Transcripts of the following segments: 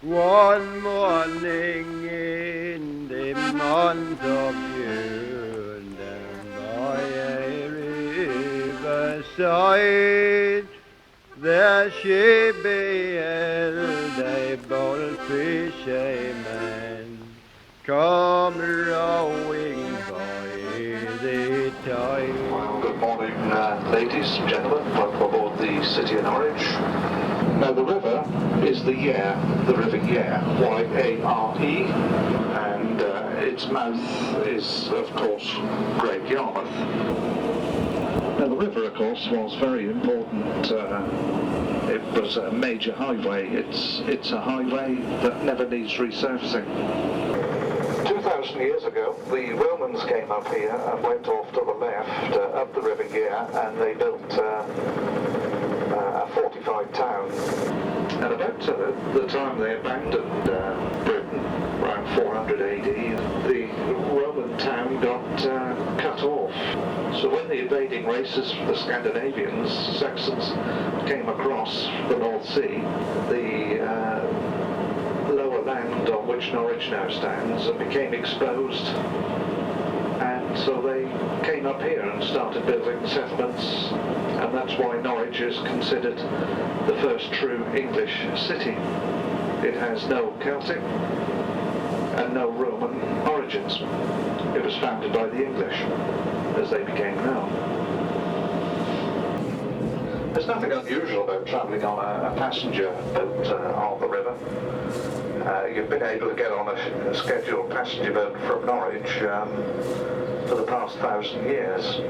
One morning in the month of June, down by a riverside, there she beheld a bold fisherman come rowing by the tide. Well, good morning, ladies and gentlemen. Welcome aboard the City of Norwich. Now, the river is the Yare, the River Yare, Y-A-R-E, and its mouth is, of course, Great Yarmouth. Now, the river, of course, was very important. It was a major highway. It's a highway that never needs resurfacing. 2,000 years ago, the Romans came up here and went off to the left up the River Yare, and they built a fortified town. And about the time they abandoned Britain, around 400 AD, the Roman town got cut off. So when the invading races, the Scandinavians, Saxons, came across the North Sea, the lower land on which Norwich now stands became exposed, and so they came up here and started building settlements, and that's why Norwich is considered the first true English city. It has no Celtic and no Roman origins. It was founded by the English as they became known. There's nothing unusual about travelling on a passenger boat on the river. You've been able to get on a scheduled passenger boat from Norwich for the past 1,000 years.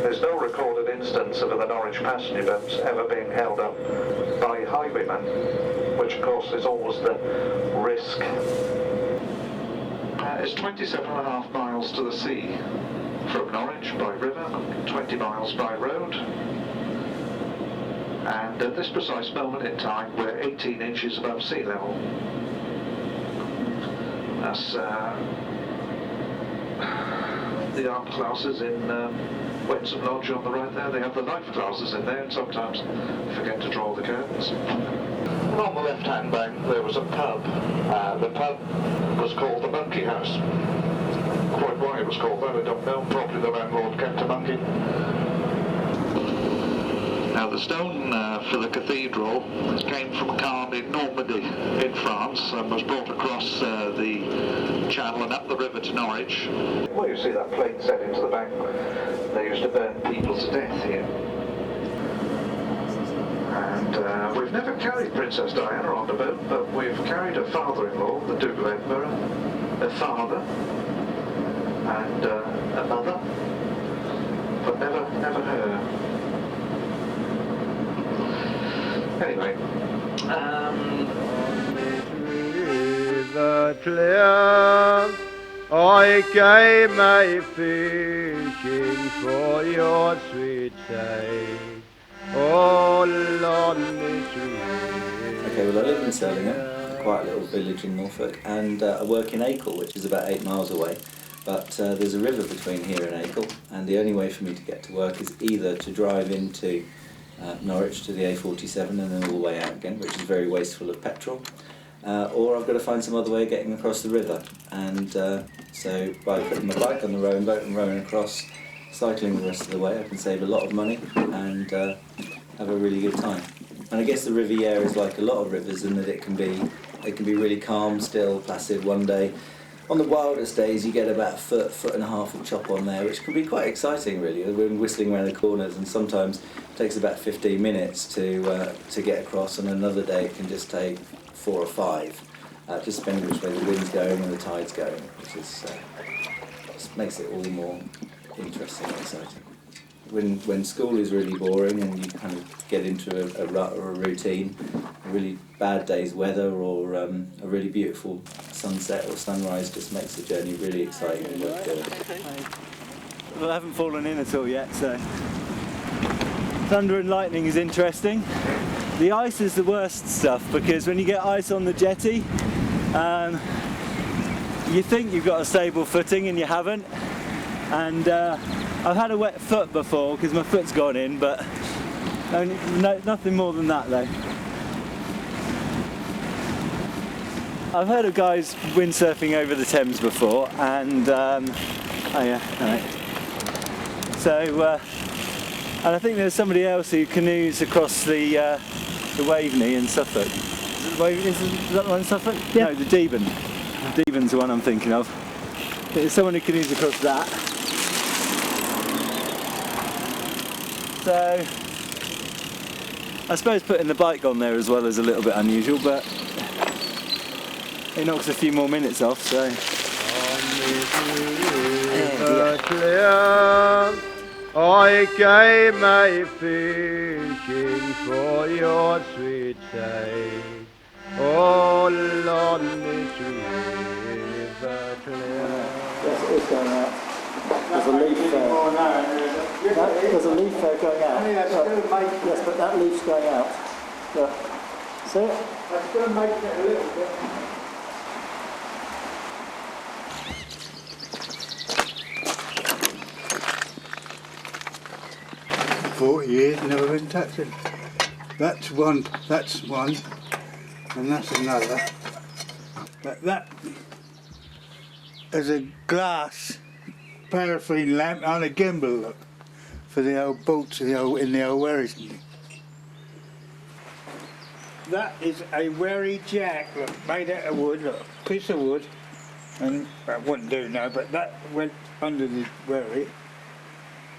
There's no recorded instance of the Norwich passenger boats ever being held up by highwaymen, which of course is always the risk. It's 27.5 miles to the sea from Norwich by river, 20 miles by road. And at this precise moment in time, we're 18 inches above sea level. That's the armed classes in Wensum Lodge on the right there. They have the life classes in there, and sometimes forget to draw the curtains. And on the left-hand bank, there was a pub. The pub was called the Monkey House. Quite why it was called that, I don't know. Probably the landlord kept a monkey. Now, the stone for the cathedral came from Caen in Normandy in France and was brought across the channel and up the river to Norwich. Well, you see that plate set into the bank. They used to burn people to death here. And we've never carried Princess Diana on the boat, but we've carried her father-in-law, the Duke of Edinburgh, her father, and a mother, but never her. Anyway, River clear, I came a-fishing for your sweet sake, all on this river. Okay, well I live in Surlingham, a quiet little village in Norfolk, and I work in Acle, which is about 8 miles away. But there's a river between here and Acle, and the only way for me to get to work is either to drive into Norwich to the A47 and then all the way out again, which is very wasteful of petrol, or I've got to find some other way of getting across the river, and so by putting my bike on the rowing boat and rowing across, cycling the rest of the way, I can save a lot of money and have a really good time. And I guess the River Yare is like a lot of rivers in that it can be really calm, still, placid one day. On the wildest days you get about a foot and a half of chop on there, which can be quite exciting really. We're whistling around the corners, and sometimes it takes about 15 minutes to get across, and another day it can just take 4 or 5, just depending which way the wind's going and the tide's going, which is just makes it all the more interesting and exciting. When school is really boring and you kind of get into a rut or a routine, a really bad day's weather or a really beautiful sunset or sunrise just makes the journey really exciting and worth doing. Well, I haven't fallen in at all yet, so thunder and lightning is interesting. The ice is the worst stuff, because when you get ice on the jetty, you think you've got a stable footing and you haven't, and I've had a wet foot before because my foot's gone in, but nothing more than that though. I've heard of guys windsurfing over the Thames before, and oh yeah, right. So, and I think there's somebody else who canoes across the Waveney in Suffolk. Is that the one in Suffolk? Yeah. No, the Deben. The Deben's the one I'm thinking of. There's someone who canoes across that. So, I suppose putting the bike on there as well is a little bit unusual, but it knocks a few more minutes off, so. I came a-fishing for your sweet sake, all on this river clear. Yes, it is going out. There's a leaf there. There's a leaf there going out. Yes, but that leaf's going out. Look. See it? That's going to make it a little bit. 40 years, never been touched it. That's one, and that's another. But that is a glass paraffin lamp on a gimbal, look, for the old boats in the old wherries. That is a wherry jack, look, made out of wood, look, a piece of wood, and that wouldn't do now, but that went under the wherry,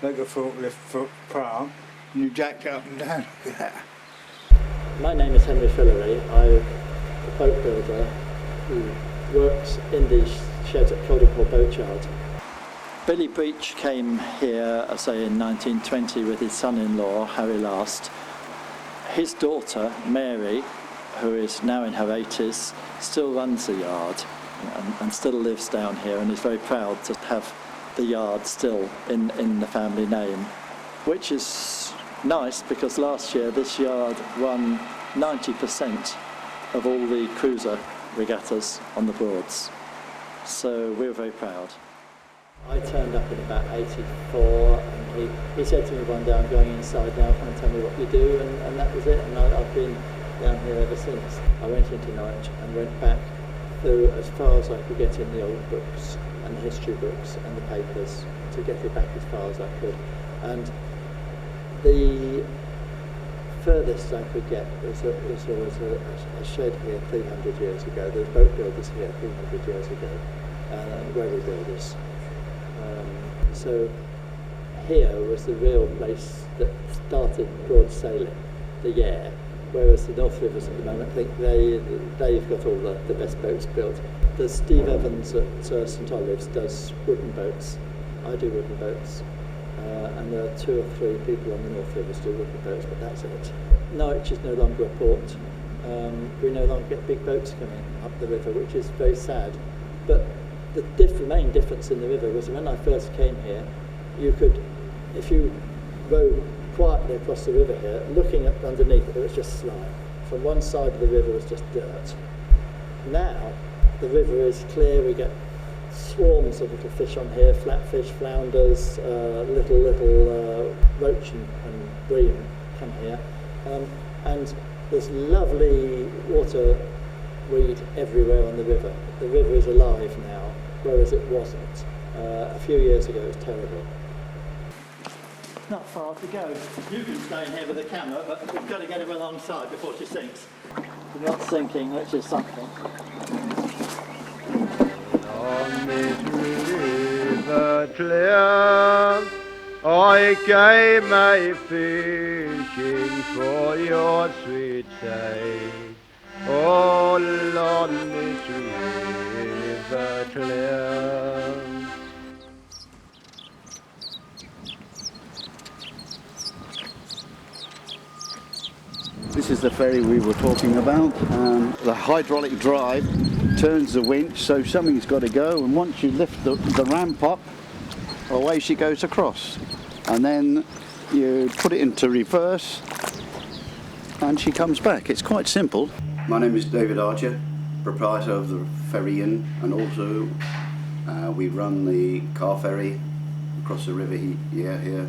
like a forklift pram, and you jacked up and down. My name is Henry Fillery. I'm a boat builder who works in these sheds at Coldinghall Boatyard. Billy Breach came here, say in 1920, with his son-in-law, Harry Last. His daughter, Mary, who is now in her 80s, still runs the yard and still lives down here and is very proud to have the yard still in the family name, which is nice because last year this yard won 90% of all the cruiser regattas on the Broads. So we're very proud. I turned up in about 84 and he said to me one day, I'm going inside now, come and tell me what you do, and that was it, and I've been down here ever since. I went into Norwich and went back through as far as I could get in the old books and the history books and the papers to get it back as far as I could. And the furthest I could get was there was a shed here 300 years ago. There were boat builders here 300 years ago, wherry builders. So here was the real place that started broad sailing, the Yare, whereas the North Rivers at the moment, I think they've got all the best boats built. There's Steve Evans at St Olives does wooden boats. I do wooden boats. And there are 2 or 3 people on the North Rivers do wooden boats, but that's it. Norwich is no longer a port. We no longer get big boats coming up the river, which is very sad. But the main difference in the river was when I first came here, you could, if you rowed quietly across the river here, looking up underneath it was just slime. From one side of the river was just dirt. Now the river is clear, we get swarms of little fish on here, flatfish, flounders, little roach and bream come here, and there's lovely water weed everywhere on the river. The river is alive now, whereas it wasn't. A few years ago it was terrible. Not far to go. You can stay in here with the camera, but we've got to get her alongside before she sinks. She's not sinking, which is something. On this river clear, I came a-fishing for your sweet sake, all on this river clear. This is the ferry we were talking about. The hydraulic drive turns the winch, so something's got to go, and once you lift the ramp up, away she goes across. And then you put it into reverse and she comes back. It's quite simple. My name is David Archer, proprietor of the Ferry Inn, and also we run the car ferry across the river here.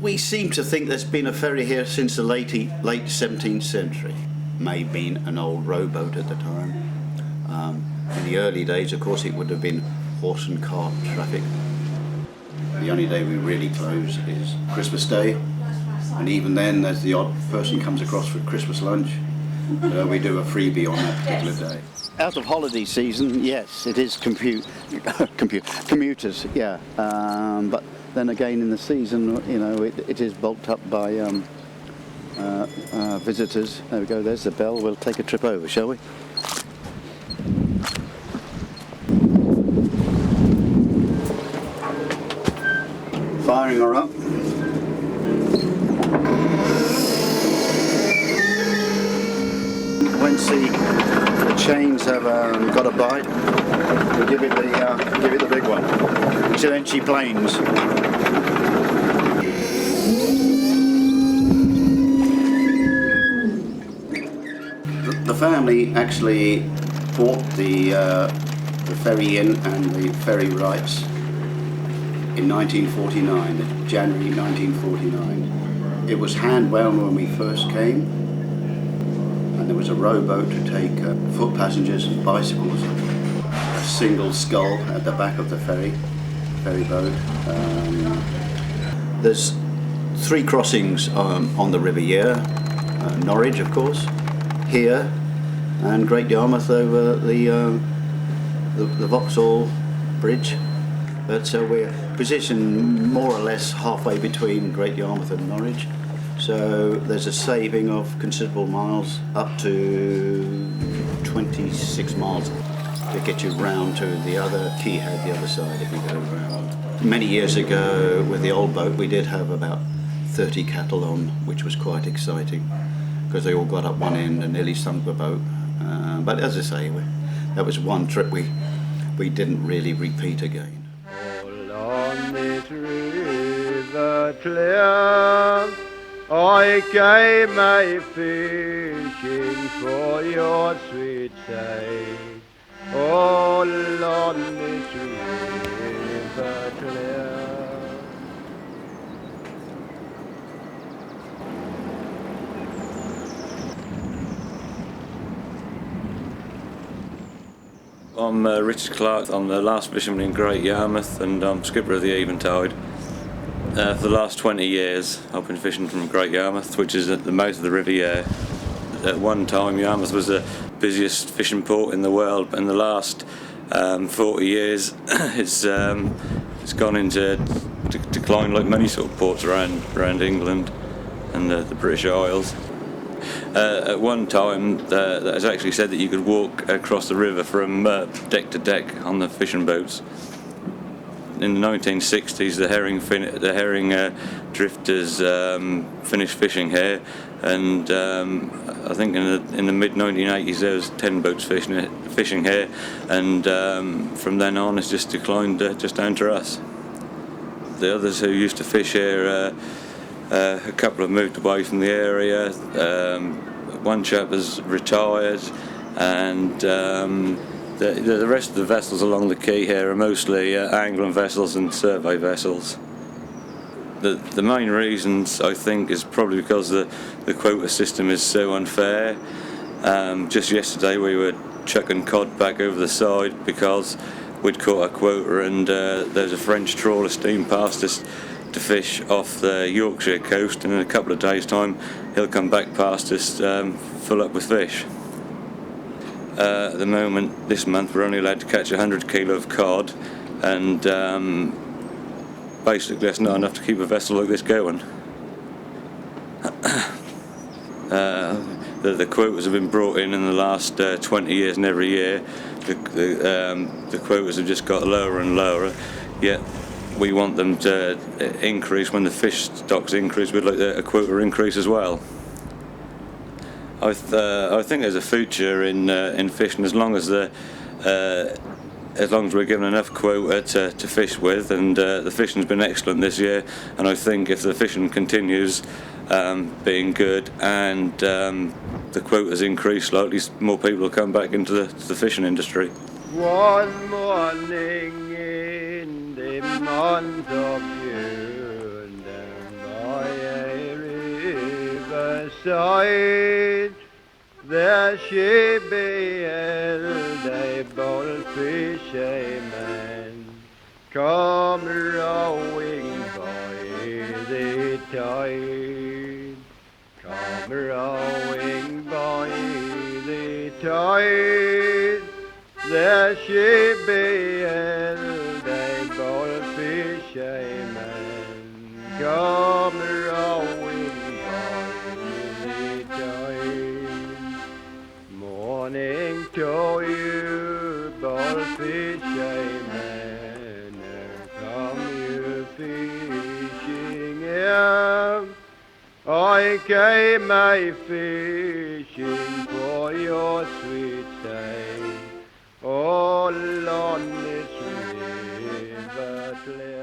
We seem to think there's been a ferry here since the late 17th century. May have been an old rowboat at the time. In the early days, of course, it would have been horse and cart traffic. The only day we really close is Christmas Day, and even then there's the odd person comes across for Christmas lunch. We do a freebie on that particular day. Out of holiday season, yes, it is commuters, yeah. But then again, in the season, it is bulked up by visitors. There we go, there's the bell. We'll take a trip over, shall we? Firing her up. Once the chains have got a bite, we give it the big one. So then she planes. The family actually bought the ferry in and the ferry rights in 1949, January 1949. It was hand-wound when we first came, and there was a rowboat to take foot passengers and bicycles, a single scull at the back of the ferry boat. There's 3 crossings on the River Yare, Norwich of course, here, and Great Yarmouth over the Vauxhall Bridge. But so we're positioned more or less halfway between Great Yarmouth and Norwich. So there's a saving of considerable miles, up to 26 miles to get you round to the other quayhead, the other side if you go round. Many years ago with the old boat we did have about 30 cattle on, which was quite exciting because they all got up one end and nearly sunk the boat. But as I say, that was one trip we didn't really repeat again. On this river clear, I came a-fishing for your sweet sake. All on this river clear. I'm Richard Clark. I'm the last fisherman in Great Yarmouth and I'm skipper of the Eventide. For the last 20 years I've been fishing from Great Yarmouth, which is at the mouth of the River Yare. At one time Yarmouth was the busiest fishing port in the world, but in the last 40 years it's gone into decline like many sort of ports around England and the British Isles. At one time, that has actually said that you could walk across the river from deck to deck on the fishing boats. In the 1960s, the herring drifters finished fishing here, and I think in the mid 1980s there was 10 boats fishing here, and from then on it's just declined just down to us. The others who used to fish here. A couple have moved away from the area, one chap has retired, and the rest of the vessels along the quay here are mostly angling vessels and survey vessels. The main reasons, I think, is probably because the quota system is so unfair. Just yesterday we were chucking cod back over the side because we'd caught a quota, and there's a French trawler steamed past us to fish off the Yorkshire coast, and in a couple of days' time he'll come back past us full up with fish. At the moment, this month, we're only allowed to catch 100 kilo of cod, and basically that's not enough to keep a vessel like this going. The quotas have been brought in the last 20 years, and every year the quotas have just got lower and lower, yet we want them to increase. When the fish stocks increase, we'd like a quota increase as well. I think there's a future in fishing as long as we're given enough quota to fish with, and the fishing's been excellent this year, and I think if the fishing continues being good and the quotas increase slightly, more people will come back into the fishing industry. One morning in the month of June, down by a riverside, there she beheld a fishermen come rowing by the tide, come rowing by the tide. There she beheld a bold fisherman come rowing by the tide. Morning to you, bold fisherman, come you fishing here? I came a-fishing for your sweet sake, all on this river clear.